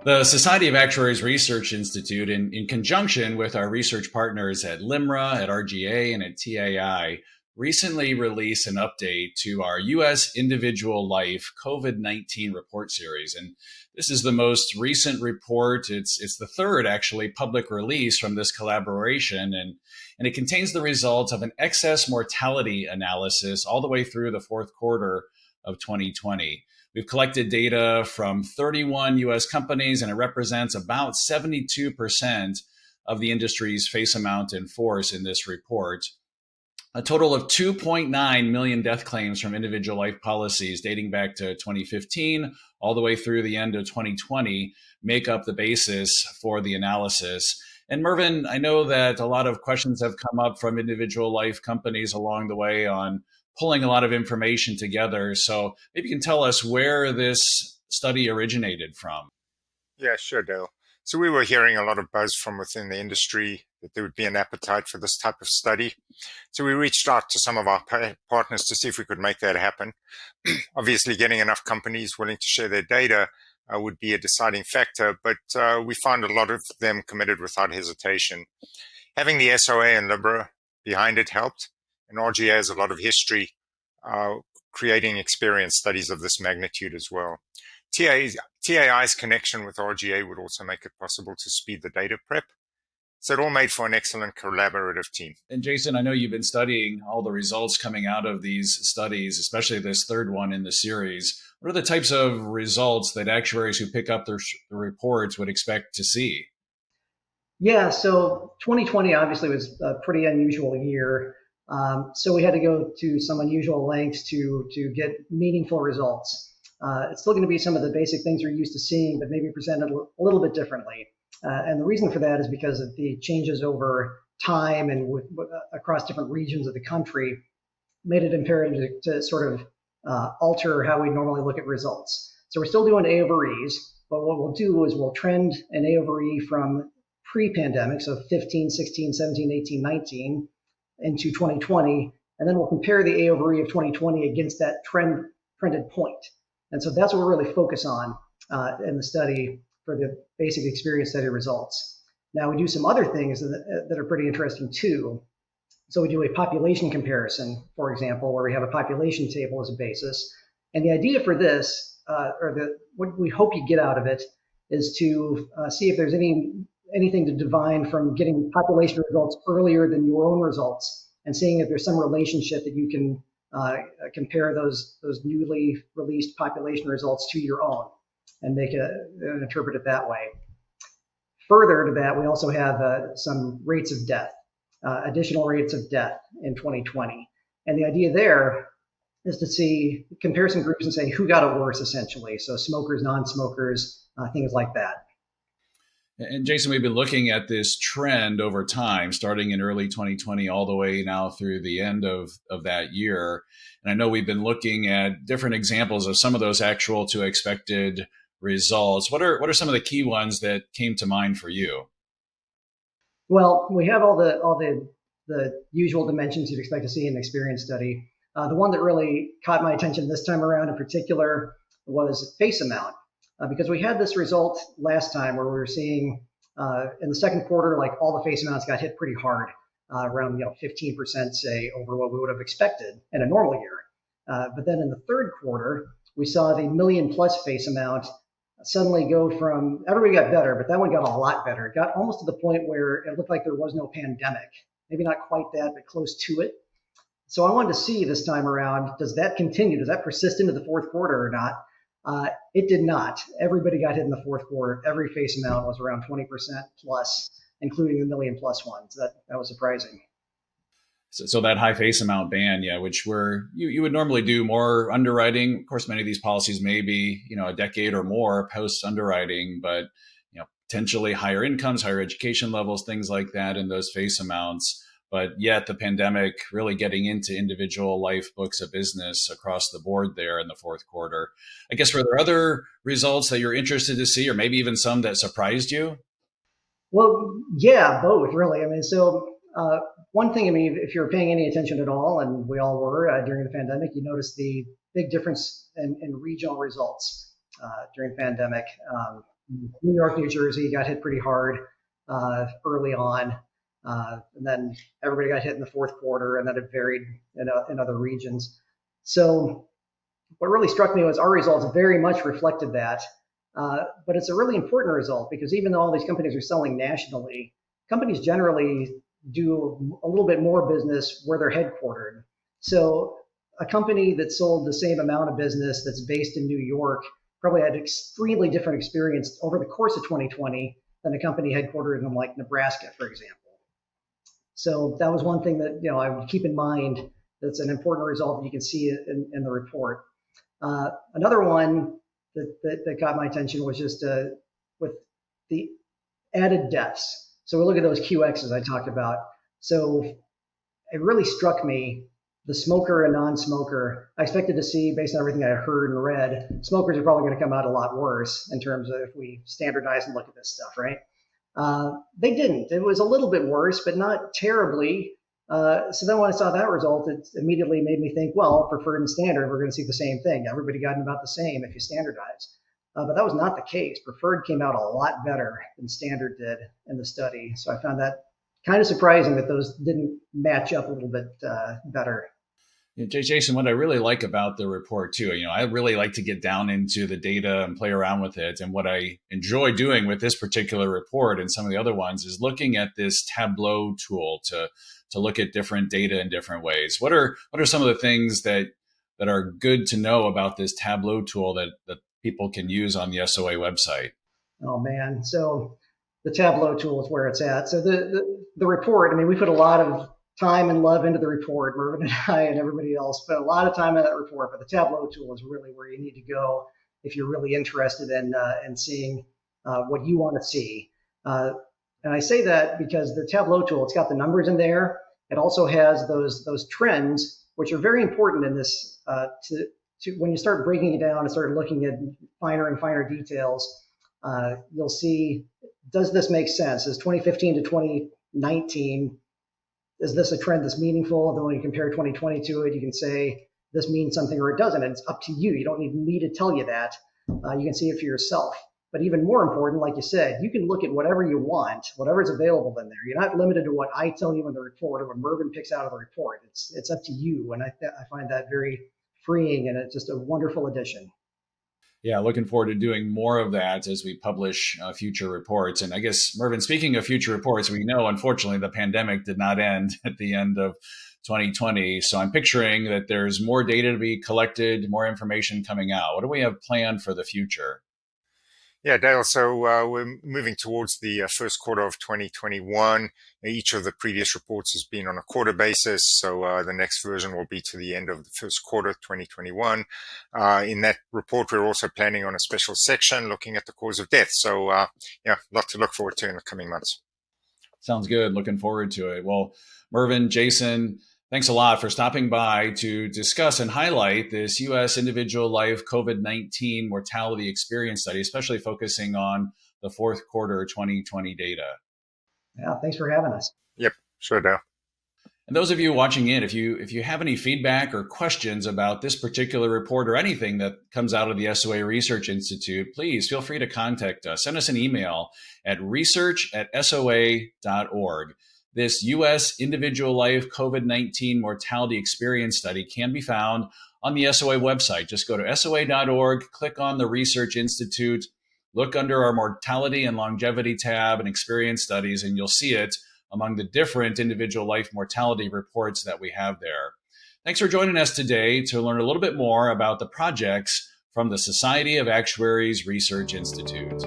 The Society of Actuaries Research Institute, in conjunction with our research partners at LIMRA, at RGA, and at TAI, recently released an update to our U.S. individual life COVID-19 report series. And this is the most recent report. It's the third, actually, public release from this collaboration. And it contains the results of an excess mortality analysis all the way through the fourth quarter of 2020. We've collected data from 31 U.S. companies, and it represents about 72% of the industry's face amount in force in this report. A total of 2.9 million death claims from individual life policies dating back to 2015 all the way through the end of 2020 make up the basis for the analysis. And Mervyn, I know that a lot of questions have come up from individual life companies along the way on pulling a lot of information together. So maybe you can tell us where this study originated from. Yeah, sure, Dale. So we were hearing a lot of buzz from within the industry that there would be an appetite for this type of study. So we reached out to some of our partners to see if we could make that happen. Obviously, getting enough companies willing to share their data would be a deciding factor, but we found a lot of them committed without hesitation. Having the SOA and LIBRA behind it helped, and RGA has a lot of history creating experience studies of this magnitude as well. TAI's connection with RGA would also make it possible to speed the data prep. So it all made for an excellent collaborative team. And Jason, I know you've been studying all the results coming out of these studies, especially this third one in the series. What are the types of results that actuaries who pick up the reports would expect to see? Yeah, so 2020 obviously was a pretty unusual year. So we had to go to some unusual lengths to get meaningful results. It's still going to be some of the basic things we're used to seeing, but maybe presented a little bit differently. And the reason for that is because of the changes over time and across different regions of the country made it imperative to sort of alter how we normally look at results. So we're still doing A over E's, but what we'll do is we'll trend an A over E from pre-pandemic, so 15, 16, 17, 18, 19, into 2020, and then we'll compare the A over E of 2020 against that trended point. And so that's what we're really focused on in the study for the basic experience study results. Now we do some other things that are pretty interesting too. So we do a population comparison, for example, where we have a population table as a basis. And the idea for this, what we hope you get out of it, is to see if there's anything to divine from getting population results earlier than your own results, and seeing if there's some relationship that you can compare those newly released population results to your own and interpret it that way. Further to that, we also have some rates of death, additional rates of death in 2020. And the idea there is to compare some groups and say who got it worse, essentially. So smokers, non-smokers, things like that. And Jason, we've been looking at this trend over time, starting in early 2020 all the way now through the end of that year. And I know we've been looking at different examples of some of those actual to expected results. What are some of the key ones that came to mind for you? Well, we have all the usual dimensions you'd expect to see in an experience study. The one that really caught my attention this time around in particular was face amount. Because we had this result last time where we were seeing in the second quarter, like all the face amounts got hit pretty hard, around 15%, say, over what we would have expected in a normal year. But then in the third quarter, we saw the million plus face amount suddenly go from, everybody got better, but that one got a lot better. It got almost to the point where it looked like there was no pandemic. Maybe not quite that, but close to it. So I wanted to see this time around, does that continue? Does that persist into the fourth quarter or not? It did not. Everybody got hit in the fourth quarter. Every face amount was around 20% plus, including the million plus ones. That was surprising. So that high face amount band, which you would normally do more underwriting. Of course, many of these policies may be, a decade or more post underwriting, but potentially higher incomes, higher education levels, things like that in those face amounts. But yet the pandemic really getting into individual life books of business across the board there in the fourth quarter. I guess, were there other results that you're interested to see, or maybe even some that surprised you? Well, yeah, both really. One thing, if you're paying any attention at all, and we all were during the pandemic, you noticed the big difference in regional results during the pandemic. New York, New Jersey got hit pretty hard early on. And then everybody got hit in the fourth quarter, and then it varied in other regions. So what really struck me was our results very much reflected that. But it's a really important result because even though all these companies are selling nationally, companies generally do a little bit more business where they're headquartered. So a company that sold the same amount of business that's based in New York probably had an extremely different experience over the course of 2020 than a company headquartered in like Nebraska, for example. So that was one thing that I would keep in mind. That's an important result that you can see in the report. Another one that got my attention was just with the added deaths. So we look at those QXs I talked about. So it really struck me, the smoker and non-smoker. I expected to see, based on everything I heard and read, smokers are probably going to come out a lot worse in terms of if we standardize and look at this stuff, right? They didn't. It was a little bit worse, but not terribly. So then when I saw that result, it immediately made me think, well, preferred and standard, we're going to see the same thing. Everybody got about the same if you standardize. But that was not the case. Preferred came out a lot better than standard did in the study. So I found that kind of surprising that those didn't match up a little bit better. Jason, what I really like about the report too, I really like to get down into the data and play around with it. And what I enjoy doing with this particular report and some of the other ones is looking at this Tableau tool to look at different data in different ways. What are some of the things that are good to know about this Tableau tool that people can use on the SOA website? Oh man, so the Tableau tool is where it's at. So the report, we put a lot of time and love into the report. Mervyn and I and everybody else spent a lot of time in that report, but the Tableau tool is really where you need to go if you're really interested in seeing what you want to see. And I say that because the Tableau tool, it's got the numbers in there. It also has those trends, which are very important in this to when you start breaking it down and start looking at finer and finer details, you'll see, does this make sense? Is 2015 to 2019, is this a trend that's meaningful? Then when you compare 2020 to it, you can say this means something or it doesn't. And it's up to you. You don't need me to tell you that. You can see it for yourself. But even more important, like you said, you can look at whatever you want, whatever's available in there. You're not limited to what I tell you in the report or what Mervyn picks out of the report. It's up to you. And I find that very freeing, and it's just a wonderful addition. Yeah, looking forward to doing more of that as we publish future reports. And I guess, Mervyn, speaking of future reports, we know, unfortunately, the pandemic did not end at the end of 2020. So I'm picturing that there's more data to be collected, more information coming out. What do we have planned for the future? Yeah, Dale, so we're moving towards the first quarter of 2021. Each of the previous reports has been on a quarter basis, so the next version will be to the end of the first quarter 2021. In that report, we're also planning on a special section looking at the cause of death. So, yeah, a lot to look forward to in the coming months. Sounds good. Looking forward to it. Well, Mervyn, Jason, thanks a lot for stopping by to discuss and highlight this U.S. individual life COVID-19 mortality experience study, especially focusing on the fourth quarter 2020 data. Yeah, thanks for having us. Yep, sure, Dale. And those of you watching in, if you have any feedback or questions about this particular report or anything that comes out of the SOA Research Institute, please feel free to contact us. Send us an email at research@soa.org. This U.S. individual life COVID-19 mortality experience study can be found on the SOA website. Just go to soa.org, click on the Research Institute, look under our mortality and longevity tab and experience studies, and you'll see it among the different individual life mortality reports that we have there. Thanks for joining us today to learn a little bit more about the projects from the Society of Actuaries Research Institute.